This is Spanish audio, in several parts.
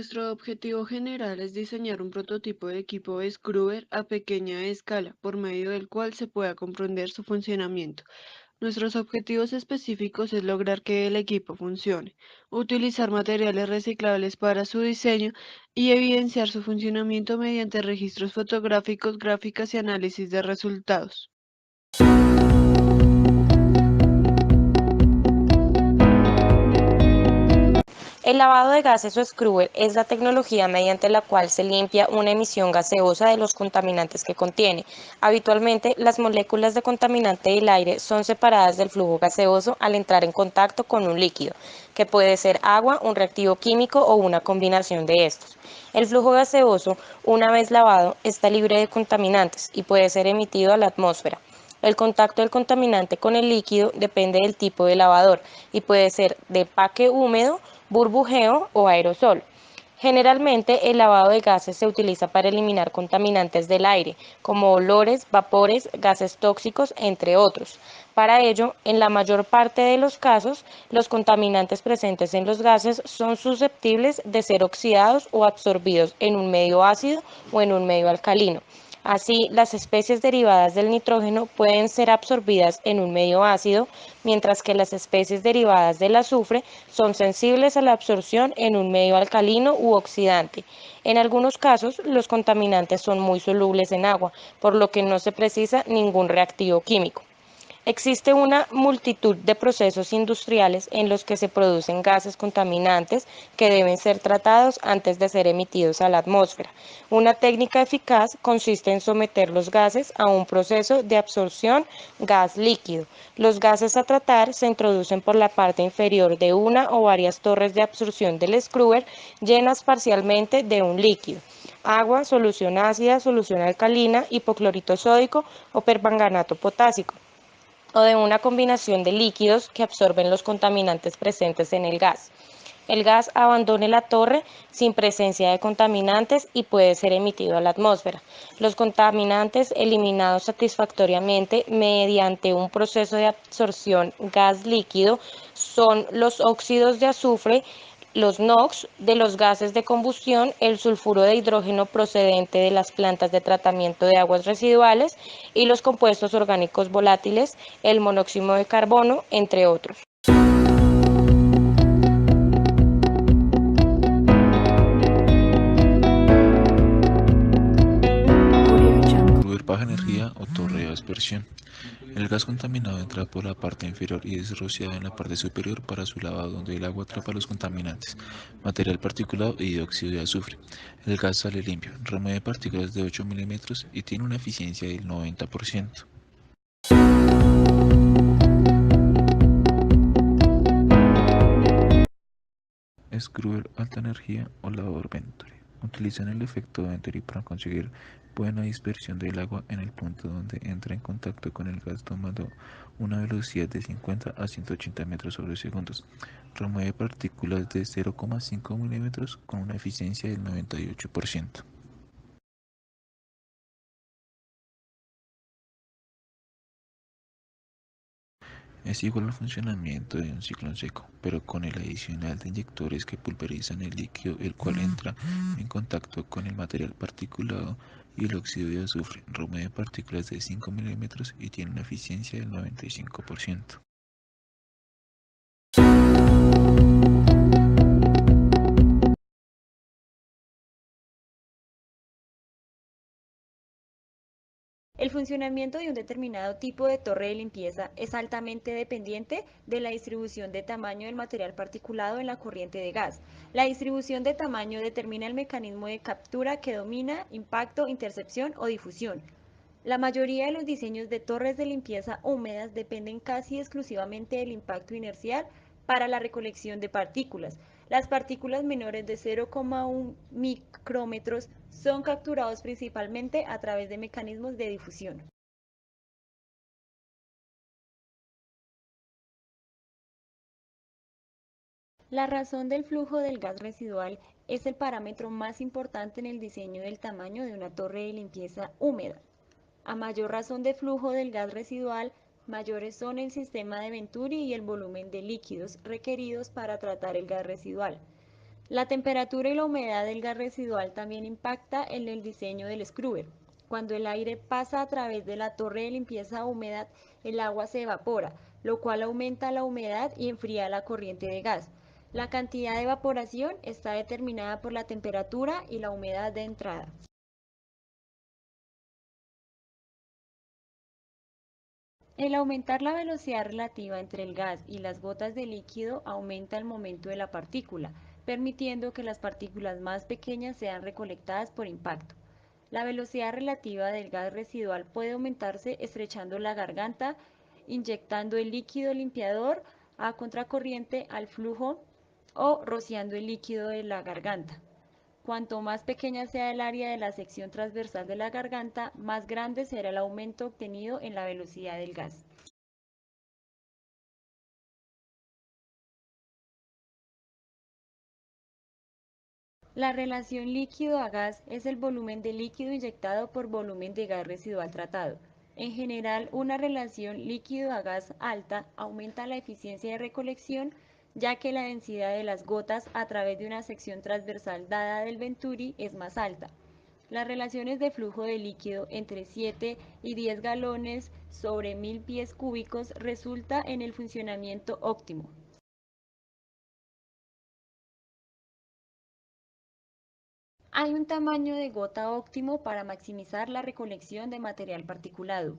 Nuestro objetivo general es diseñar un prototipo de equipo Scrubber a pequeña escala, por medio del cual se pueda comprender su funcionamiento. Nuestros objetivos específicos es lograr que el equipo funcione, utilizar materiales reciclables para su diseño y evidenciar su funcionamiento mediante registros fotográficos, gráficas y análisis de resultados. El lavado de gases o scrubber es la tecnología mediante la cual se limpia una emisión gaseosa de los contaminantes que contiene. Habitualmente, las moléculas de contaminante del aire son separadas del flujo gaseoso al entrar en contacto con un líquido, que puede ser agua, un reactivo químico o una combinación de estos. El flujo gaseoso, una vez lavado, está libre de contaminantes y puede ser emitido a la atmósfera. El contacto del contaminante con el líquido depende del tipo de lavador y puede ser de empaque húmedo, burbujeo o aerosol. Generalmente el lavado de gases se utiliza para eliminar contaminantes del aire, como olores, vapores, gases tóxicos, entre otros. Para ello, en la mayor parte de los casos, los contaminantes presentes en los gases son susceptibles de ser oxidados o absorbidos en un medio ácido o en un medio alcalino. Así, las especies derivadas del nitrógeno pueden ser absorbidas en un medio ácido, mientras que las especies derivadas del azufre son sensibles a la absorción en un medio alcalino u oxidante. En algunos casos, los contaminantes son muy solubles en agua, por lo que no se precisa ningún reactivo químico. Existe una multitud de procesos industriales en los que se producen gases contaminantes que deben ser tratados antes de ser emitidos a la atmósfera. Una técnica eficaz consiste en someter los gases a un proceso de absorción gas líquido. Los gases a tratar se introducen por la parte inferior de una o varias torres de absorción del scrubber llenas parcialmente de un líquido: agua, solución ácida, solución alcalina, hipoclorito sódico o permanganato potásico, o de una combinación de líquidos que absorben los contaminantes presentes en el gas. El gas abandona la torre sin presencia de contaminantes y puede ser emitido a la atmósfera. Los contaminantes eliminados satisfactoriamente mediante un proceso de absorción gas líquido son los óxidos de azufre, los NOx de los gases de combustión, el sulfuro de hidrógeno procedente de las plantas de tratamiento de aguas residuales y los compuestos orgánicos volátiles, el monóxido de carbono, entre otros. Scrubber baja energía o torre de aspersión. El gas contaminado entra por la parte inferior y es rociado en la parte superior para su lavado, donde el agua atrapa los contaminantes, material particulado y dióxido de azufre. El gas sale limpio, remueve partículas de 8 milímetros y tiene una eficiencia del 90%. Scrubber alta energía o lavador Venturi. Utilizan el efecto Venturi para conseguir buena dispersión del agua en el punto donde entra en contacto con el gas, tomando una velocidad de 50 a 180 metros sobre segundos. Remueve partículas de 0,5 milímetros con una eficiencia del 98%. Es igual al funcionamiento de un ciclón seco, pero con el adicional de inyectores que pulverizan el líquido, el cual entra en contacto con el material particulado y el óxido de azufre. Remueve partículas de 5 milímetros y tiene una eficiencia del 95%. El funcionamiento de un determinado tipo de torre de limpieza es altamente dependiente de la distribución de tamaño del material particulado en la corriente de gas. La distribución de tamaño determina el mecanismo de captura que domina: impacto, intercepción o difusión. La mayoría de los diseños de torres de limpieza húmedas dependen casi exclusivamente del impacto inercial para la recolección de partículas. Las partículas menores de 0,1 micrómetros son capturados principalmente a través de mecanismos de difusión. La razón del flujo del gas residual es el parámetro más importante en el diseño del tamaño de una torre de limpieza húmeda. A mayor razón de flujo del gas residual, mayores son el sistema de Venturi y el volumen de líquidos requeridos para tratar el gas residual. La temperatura y la humedad del gas residual también impacta en el diseño del scrubber. Cuando el aire pasa a través de la torre de limpieza húmeda, el agua se evapora, lo cual aumenta la humedad y enfría la corriente de gas. La cantidad de evaporación está determinada por la temperatura y la humedad de entrada. El aumentar la velocidad relativa entre el gas y las gotas de líquido aumenta el momento de la partícula, permitiendo que las partículas más pequeñas sean recolectadas por impacto. La velocidad relativa del gas residual puede aumentarse estrechando la garganta, inyectando el líquido limpiador a contracorriente al flujo o rociando el líquido de la garganta. Cuanto más pequeña sea el área de la sección transversal de la garganta, más grande será el aumento obtenido en la velocidad del gas. La relación líquido a gas es el volumen de líquido inyectado por volumen de gas residual tratado. En general, una relación líquido a gas alta aumenta la eficiencia de recolección, ya que la densidad de las gotas a través de una sección transversal dada del Venturi es más alta. Las relaciones de flujo de líquido entre 7 y 10 galones sobre 1000 pies cúbicos resulta en el funcionamiento óptimo. Hay un tamaño de gota óptimo para maximizar la recolección de material particulado.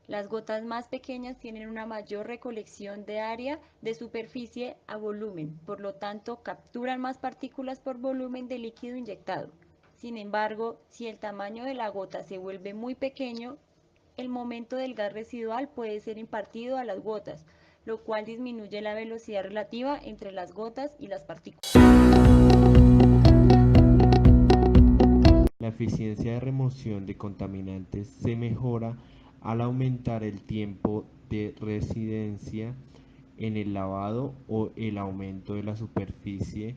Las gotas más pequeñas tienen una mayor recolección de área de superficie a volumen, por lo tanto capturan más partículas por volumen de líquido inyectado. Sin embargo, si el tamaño de la gota se vuelve muy pequeño, el momento del gas residual puede ser impartido a las gotas, lo cual disminuye la velocidad relativa entre las gotas y las partículas. La eficiencia de remoción de contaminantes se mejora al aumentar el tiempo de residencia en el lavado o el aumento de la superficie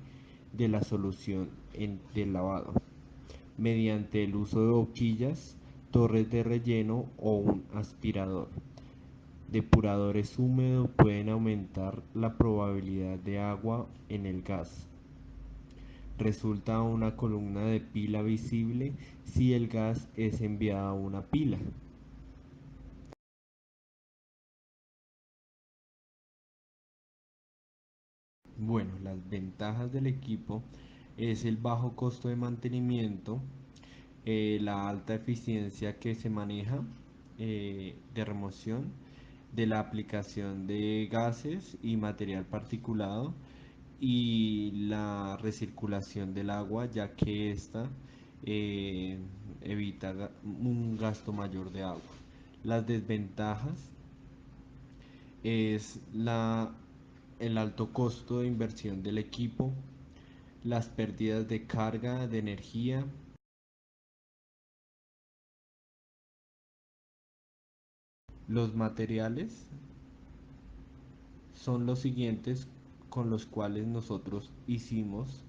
de la solución del lavado, mediante el uso de boquillas, torres de relleno o un aspirador. Depuradores húmedos pueden aumentar la probabilidad de agua en el gas. Resulta una columna de pila visible si el gas es enviado a una pila. Bueno, las ventajas del equipo es el bajo costo de mantenimiento, la alta eficiencia que se maneja de remoción, de la aplicación de gases y material particulado y la recirculación del agua, ya que esta eh, evita un gasto mayor de agua. Las desventajas es el alto costo de inversión del equipo, las pérdidas de carga, de energía. Los materiales son los siguientes con los cuales nosotros hicimos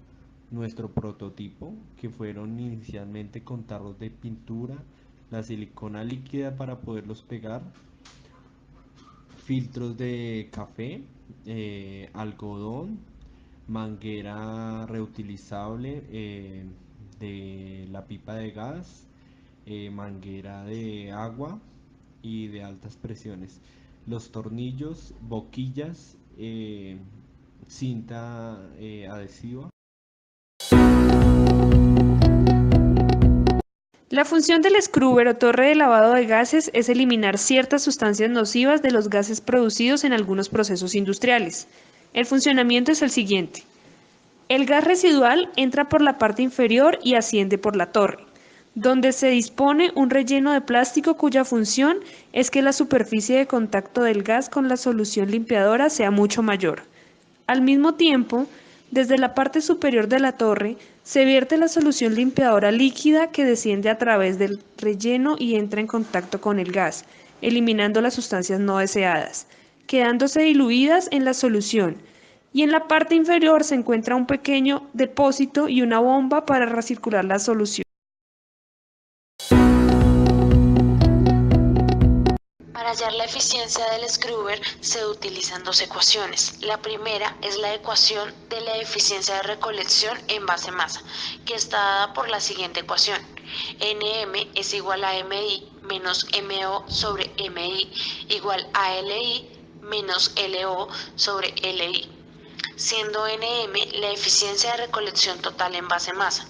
nuestro prototipo, que fueron inicialmente con tarros de pintura, la silicona líquida para poderlos pegar, filtros de café, algodón, manguera reutilizable de la pipa de gas, manguera de agua y de altas presiones. Los tornillos, boquillas, cinta adhesiva. La función del scrubber o torre de lavado de gases es eliminar ciertas sustancias nocivas de los gases producidos en algunos procesos industriales. El funcionamiento es el siguiente. El gas residual entra por la parte inferior y asciende por la torre, donde se dispone un relleno de plástico cuya función es que la superficie de contacto del gas con la solución limpiadora sea mucho mayor. Al mismo tiempo, desde la parte superior de la torre, se vierte la solución limpiadora líquida que desciende a través del relleno y entra en contacto con el gas, eliminando las sustancias no deseadas, quedándose diluidas en la solución. Y en la parte inferior se encuentra un pequeño depósito y una bomba para recircular la solución. Para hallar la eficiencia del scrubber se utilizan dos ecuaciones. La primera es la ecuación de la eficiencia de recolección en base-masa, que está dada por la siguiente ecuación. Nm es igual a Mi menos Mo sobre Mi igual a Li menos Lo sobre Li, siendo Nm la eficiencia de recolección total en base-masa,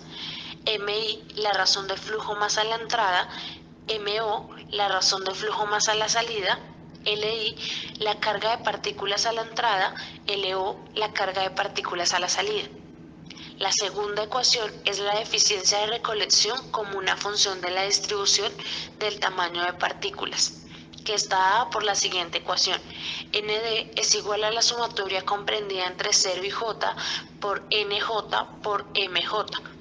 Mi la razón de flujo más a la entrada, Mo la razón de flujo más a la salida, Li la carga de partículas a la entrada, Lo la carga de partículas a la salida. La segunda ecuación es la eficiencia de recolección como una función de la distribución del tamaño de partículas, que está dada por la siguiente ecuación. Nd es igual a la sumatoria comprendida entre 0 y j por nj por mj,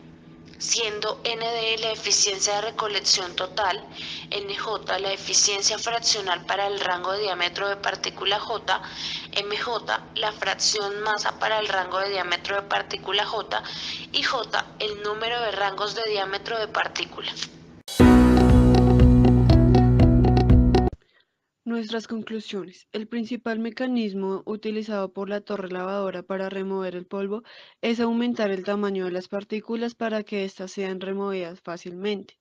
siendo Nd la eficiencia de recolección total, Nj la eficiencia fraccional para el rango de diámetro de partícula J, Mj la fracción masa para el rango de diámetro de partícula J y J el número de rangos de diámetro de partícula. Nuestras conclusiones. El principal mecanismo utilizado por la torre lavadora para remover el polvo es aumentar el tamaño de las partículas para que éstas sean removidas fácilmente.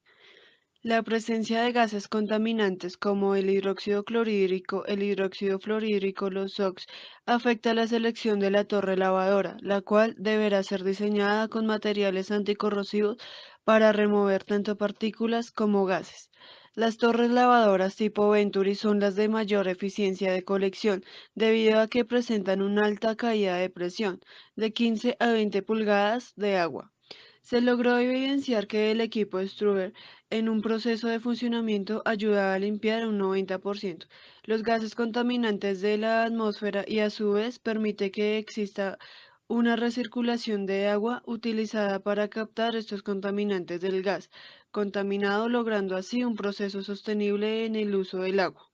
La presencia de gases contaminantes como el hidróxido clorhídrico, el hidróxido fluorhídrico, los SOx, afecta la selección de la torre lavadora, la cual deberá ser diseñada con materiales anticorrosivos para remover tanto partículas como gases. Las torres lavadoras tipo Venturi son las de mayor eficiencia de colección, debido a que presentan una alta caída de presión, de 15 a 20 pulgadas de agua. Se logró evidenciar que el equipo Struver en un proceso de funcionamiento ayuda a limpiar un 90% los gases contaminantes de la atmósfera y a su vez permite que exista una recirculación de agua utilizada para captar estos contaminantes del gas contaminado, logrando así un proceso sostenible en el uso del agua.